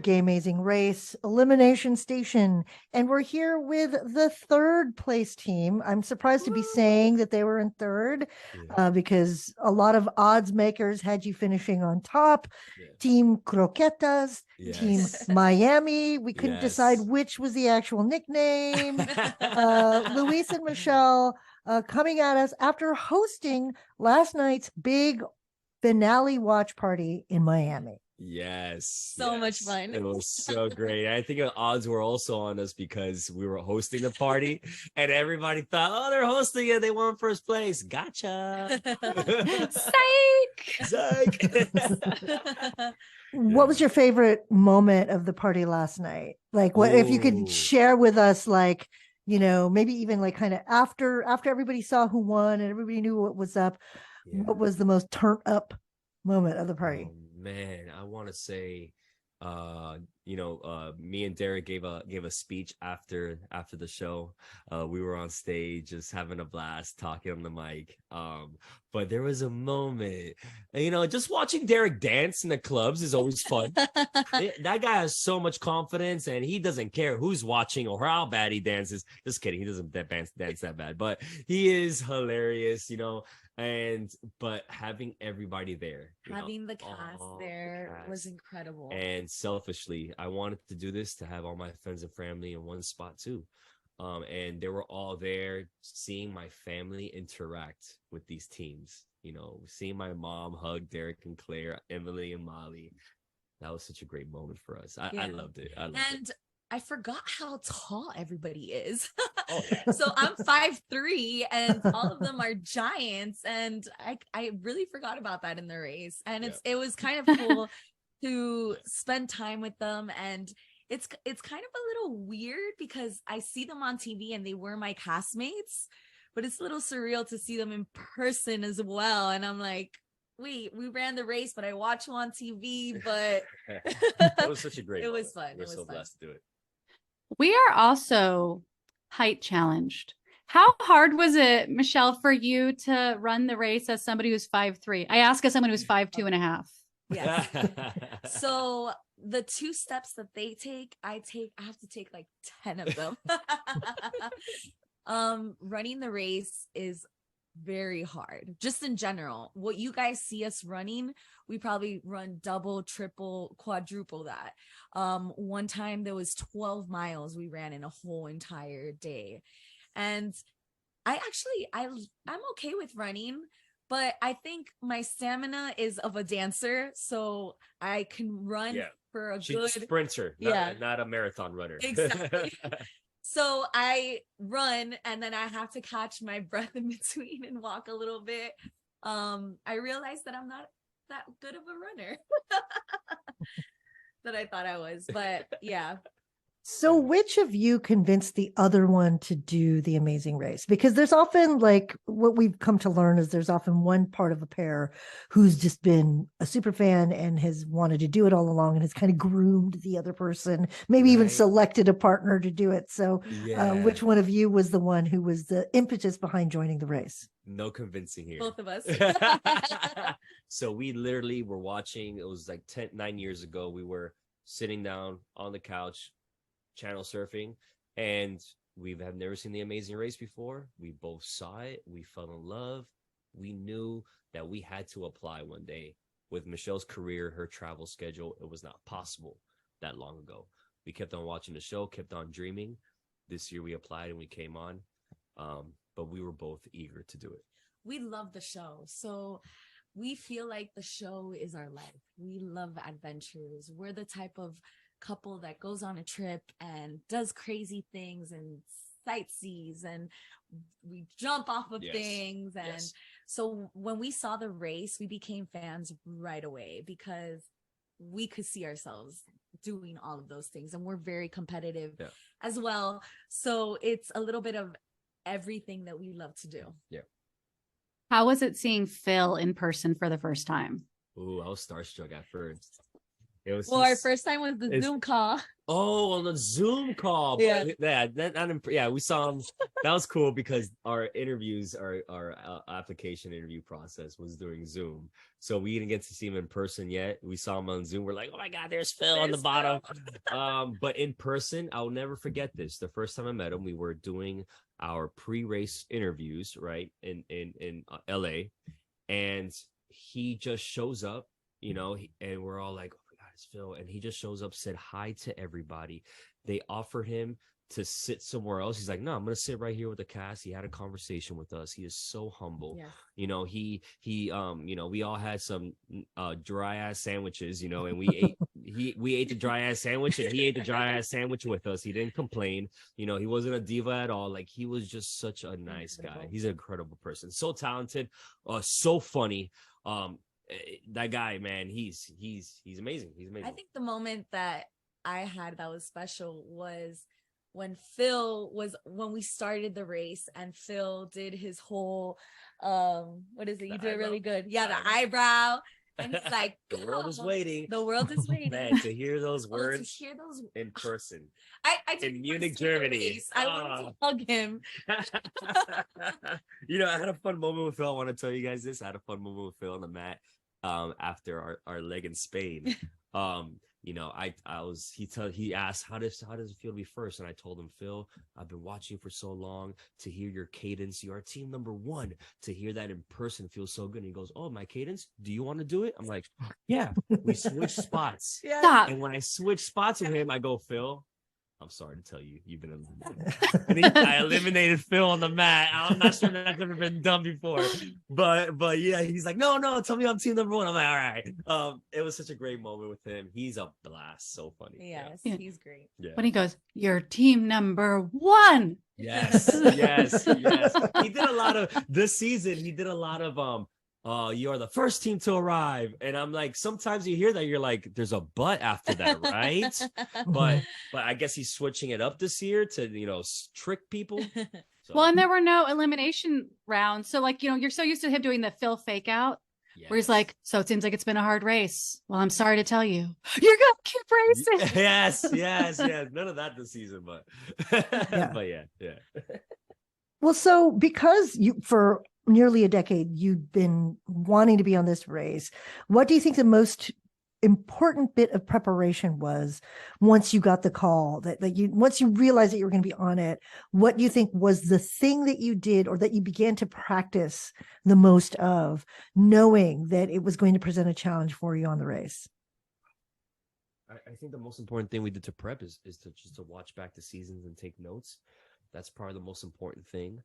Gaymazing race, Elimination Station. And we're here with the third place team. I'm surprised to be saying that they were in third because a lot of odds makers had you finishing on top. Team Croquetas, Team Miami. We couldn't decide which was the actual nickname. Luis and Michelle coming at us after hosting last night's big finale watch party in Miami. So much fun. It was so great. I think the odds were also on us because we were hosting the party and everybody thought, oh, they're hosting it. They won first place. Gotcha. Psych. What was your favorite moment of the party last night? Like, what if you could share with us, like, you know, maybe even like kind of after everybody saw who won and everybody knew what was up, what was the most turned up moment of the party? Man, I want to say, me and Derek gave a speech after the show. We were on stage just having a blast talking on the mic. But there was a moment, just watching Derek dance in the clubs is always fun. That guy has so much confidence and he doesn't care who's watching or how bad he dances. Just kidding. He doesn't dance that bad, but he is hilarious, but having everybody there, having the cast there was incredible. And selfishly, I wanted to do this to have all my friends and family in one spot too. And they were all there, seeing my family interact with these teams, seeing my mom hug Derek and Claire, Emily and Molly. That was such a great moment for us. I loved it. I forgot how tall everybody is. So I'm 5'3" and all of them are giants. And I really forgot about that in the race. And it was kind of cool to spend time with them. And it's kind of a little weird because I see them on TV and they were my castmates, but it's a little surreal to see them in person as well. And I'm like, wait, we ran the race, but I watch you on TV, but it was such a great it was fun. We're so blessed to do it. We are also height challenged. How hard was it, Michelle, for you to run the race as somebody who's 5'3"? I asked as someone who's 5'2.5". Yes. So the 2 steps that they take, I have to take like 10 of them. Running the race is very hard. Just in general, what you guys see us running, we probably run double, triple, quadruple that. One time there was 12 miles we ran in a whole entire day. And I'm okay with running, but I think my stamina is of a dancer, so I can run for a good sprinter, not a marathon runner. Exactly. So I run and then I have to catch my breath in between and walk a little bit. I realized that I'm not that good of a runner that I thought I was, but yeah. So which of you convinced the other one to do the amazing race? Because there's often, like, what we've come to learn is there's often one part of a pair who's just been a super fan and has wanted to do it all along and has kind of groomed the other person, maybe even selected a partner to do it. So which one of you was the one who was the impetus behind joining the race? No convincing here. Both of us. So we literally were watching, it was like 9 years ago. We were sitting down on the couch, channel surfing, and we have never seen the Amazing Race before. We both saw it. We fell in love. We knew that we had to apply one day. With Michelle's career, her travel schedule, it was not possible that long ago. We kept on watching the show, kept on dreaming. This year we applied and we came on, but we were both eager to do it. We love the show, so we feel like the show is our life. We love adventures. We're the type of couple that goes on a trip and does crazy things and sightsees, and we jump off of things. And so when we saw the race, we became fans right away because we could see ourselves doing all of those things, and we're very competitive as well. So it's a little bit of everything that we love to do. How was it seeing Phil in person for the first time? Ooh, I was starstruck at first. It was Well, our first time was the it's- Zoom call. Oh, on the Zoom call. Yeah. Yeah, we saw him. That was cool because our interviews, our application interview process was during Zoom. So we didn't get to see him in person yet. We saw him on Zoom. We're like, oh my God, there's Phil on the bottom. But in person, I'll never forget this. The first time I met him, we were doing our pre-race interviews, right, in LA. And he just shows up, and we're all like, Phil, and he just shows up, said hi to everybody. They offered him to sit somewhere else. He's like, no, I'm gonna sit right here with the cast. He had a conversation with us. He is so humble. Yeah. We all had some dry ass sandwiches, and we ate the dry ass sandwich, and he ate the dry ass sandwich with us. He didn't complain. He wasn't a diva at all. Like, he was just such a nice guy. He's an incredible person, so talented, so funny. That guy, man, he's amazing. He's amazing. I think the moment that I had that was special was when we started the race and Phil did his whole what is it? You did it really good. Yeah, the eyebrow. And it's like, the world is waiting. The world is waiting. Man, to hear those words to hear those in person. I in Munich, Germany. I wanted to hug him. I had a fun moment with Phil. I want to tell you guys this. I had a fun moment with Phil on the mat after our leg in Spain. He asked, how does it feel to be first? And I told him, Phil, I've been watching you for so long. To hear your cadence, you are team number 1. To hear that in person feels so good. And he goes, oh, my cadence, do you want to do it? I'm like, yeah. We switched spots. Yeah. Stop. And when I switched spots with him, I go, Phil, I'm sorry to tell you, you've been eliminated. And I eliminated Phil on the mat. I'm not sure that's ever been done before. But yeah, he's like, no, tell me I'm team number 1. I'm like, all right. It was such a great moment with him. He's a blast. So funny. Yes, Yeah. he's great. Yeah. When he goes, you're team number 1. Yes. He did a lot of this season. He did a lot of you are the first team to arrive. And I'm like, sometimes you hear that, you're like, there's a but after that, right? but I guess he's switching it up this year to, trick people. So, Well, and there were no elimination rounds. So, like, you're so used to him doing the Phil fake out where he's like, so it seems like it's been a hard race. Well, I'm sorry to tell you, you're going to keep racing. Yes. None of that this season, but but yeah. Well, so because for nearly a decade, you've been wanting to be on this race, what do you think the most important bit of preparation was once you got the call once you realized that you were going to be on it? What do you think was the thing that you did or that you began to practice the most of, knowing that it was going to present a challenge for you on the race? I think the most important thing we did to prep is to watch back the seasons and take notes. That's probably the most important thing.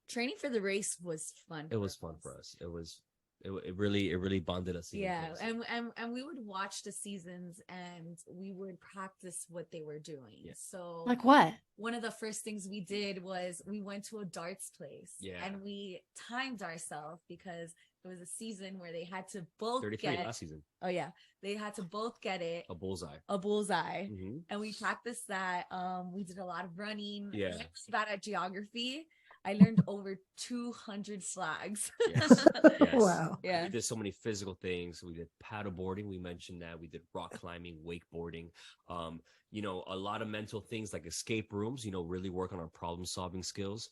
Training for the race was fun. It was fun for us. It really bonded us. Yeah, and we would watch the seasons and we would practice what they were doing. Yeah. So Like what? One of the first things we did was we went to a darts place. Yeah. And we timed ourselves because it was a season where they had to both 33 last season. Oh yeah, they had to both get it a bullseye. Mm-hmm. And we practiced that. We did a lot of running. Yeah. Bad at geography. I learned over 200 flags. Yes. Wow. Yeah. We did so many physical things. We did paddle boarding. We mentioned that. We did rock climbing, wakeboarding. A lot of mental things like escape rooms, really work on our problem solving skills.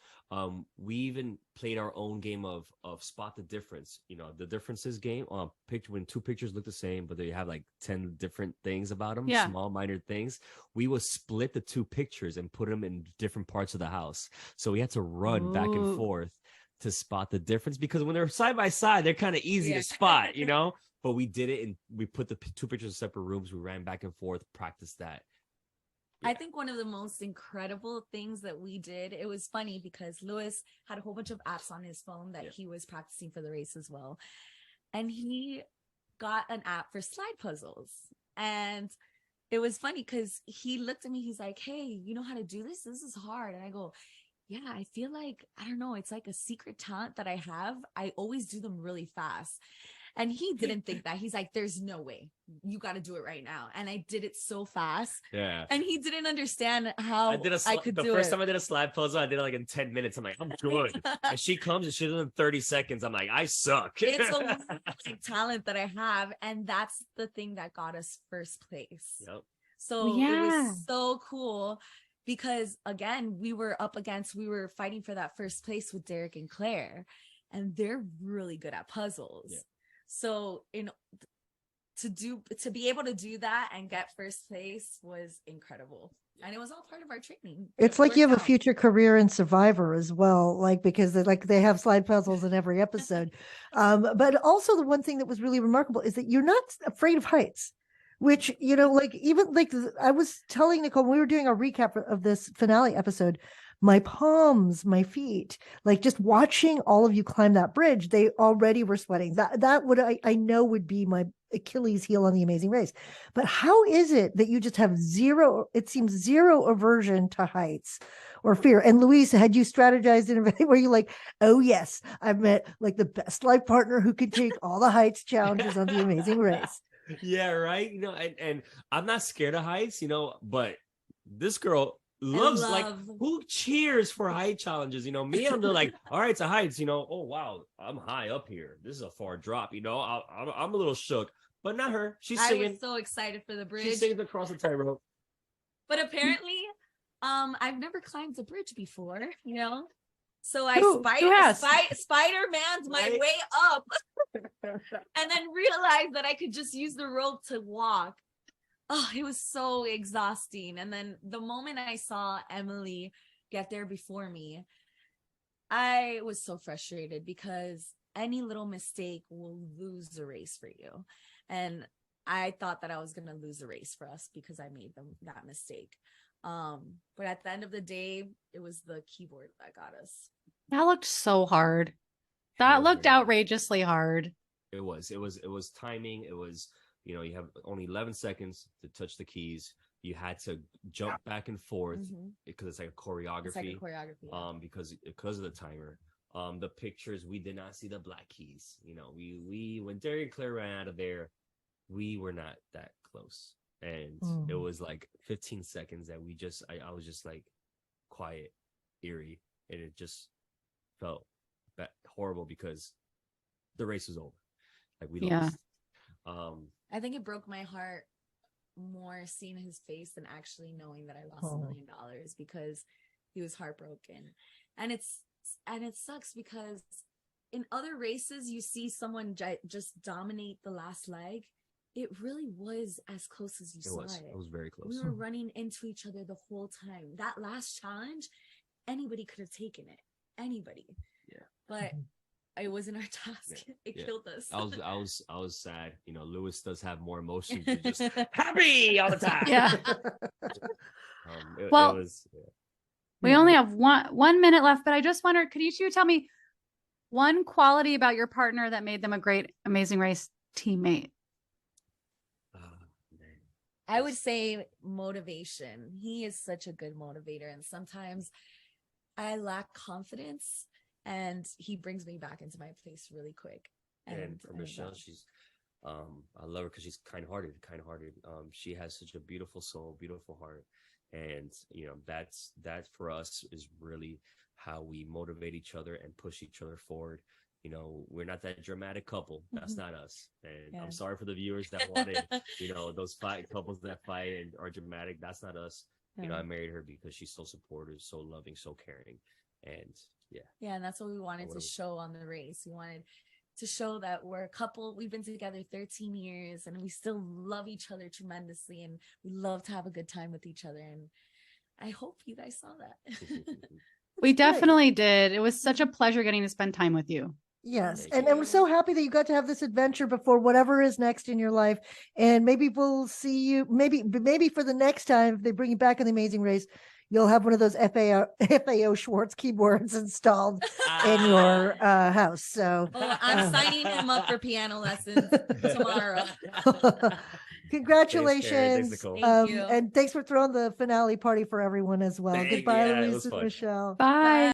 We even played our own game of spot the difference. The differences game. When 2 pictures look the same, but they have like 10 different things about them, small minor things. We would split the 2 pictures and put them in different parts of the house. So we had to run back and forth to spot the difference, because when they're side by side, they're kind of easy to spot, But we did it, and we put the 2 pictures in separate rooms. We ran back and forth, practiced that. Yeah. I think one of the most incredible things that we did, it was funny because Lewis had a whole bunch of apps on his phone that he was practicing for the race as well. And he got an app for slide puzzles. And it was funny because he looked at me, he's like, hey, you know how to do this? This is hard. And I go, yeah, I feel like, I don't know, it's like a secret talent that I have. I always do them really fast. And he didn't think that. He's like, there's no way. You got to do it right now. And I did it so fast. Yeah. And he didn't understand how I could the do first it. time I did a slide puzzle, I did it like in 10 minutes. I'm like, I'm good. And she comes and she does it in 30 seconds. I'm like, I suck. It's a like, talent that I have. And that's the thing that got us first place. Yep. So it Yeah. was so cool because again, we were fighting for that first place with Derek and Claire, and they're really good at puzzles. Yeah. So to be able to do that and get first place was incredible. And it was all part of our training. It's like you have a future career in Survivor as well, like because they have slide puzzles in every episode. But also the one thing that was really remarkable is that you're not afraid of heights, which, you know, like even like I was telling Nicole when we were doing a recap of this finale episode, my palms, my feet, like just watching all of you climb that bridge, they already were sweating. That would I know would be my Achilles heel on The Amazing Race. But how is it that you just have zero aversion to heights or fear? And Louise, had you strategized in a way where you like, oh yes, I've met like the best life partner who could take all the heights challenges on The Amazing Race? Yeah, right. You know, and I'm not scared of heights, you know, but this girl loves like who cheers for height challenges, you know. Me, I'm like, all right, it's a heights, you know. Oh wow, I'm high up here, this is a far drop, you know. I'm a little shook, but not her. She's singing. I was so excited for the bridge. She's singing across the tightrope. But apparently I've never climbed a bridge before, you know, so I Spider-Man's my way up and then realized that I could just use the rope to walk. Oh, it was so exhausting. And then the moment I saw Emily get there before me, I was so frustrated because any little mistake will lose the race for you. And I thought that I was going to lose the race for us because I made that mistake. But at the end of the day, it was the keyboard that got us. That looked so hard. That looked outrageously hard. It was timing. It was, you know, you have only 11 seconds to touch the keys. You had to jump back and forth because it's like a choreography. It's like a choreography. Yeah. Because of the timer. The pictures, we did not see the black keys. You know, we when Derek and Claire ran out of there, we were not that close. And it was like 15 seconds that I was just like quiet, eerie, and it just felt horrible because the race was over. Like we lost. I think it broke my heart more seeing his face than actually knowing that I lost $1 million because he was heartbroken. And it sucks because in other races you see someone just dominate the last leg. It really was as close as you saw it. It was very close. We were running into each other the whole time. That last challenge, anybody could have taken it. Anybody. Yeah. But it wasn't our task. It killed us. I was sad. You know, Lewis does have more emotions than just happy all the time. Yeah. Well, we only have 1 minute left, but I just wondered, could each of you tell me one quality about your partner that made them a great Amazing Race teammate? I would say motivation. He is such a good motivator. And sometimes I lack confidence and he brings me back into my place really quick. And for Michelle, she's I love her because she's kind-hearted. She has such a beautiful soul, beautiful heart. And, you know, that for us is really how we motivate each other and push each other forward. You know, we're not that dramatic couple. That's not us. And I'm sorry for the viewers that wanted, you know, those couples that fight and are dramatic. That's not us. You know, I married her because she's so supportive, so loving, so caring. And yeah, and that's what we wanted to show on the race. We wanted to show that we're a couple. We've been together 13 years and we still love each other tremendously, and we love to have a good time with each other. And I hope you guys saw that. We definitely did. It was such a pleasure getting to spend time with you. Yes. And we're so happy that you got to have this adventure before whatever is next in your life. And maybe we'll see you, maybe for the next time, if they bring you back on The Amazing Race, you'll have one of those FAO Schwartz keyboards installed in your house. So I'm signing him up for piano lessons tomorrow. Congratulations. Thanks, Thank you. And thanks for throwing the finale party for everyone as well. Goodbye, Louise and Michelle. Bye.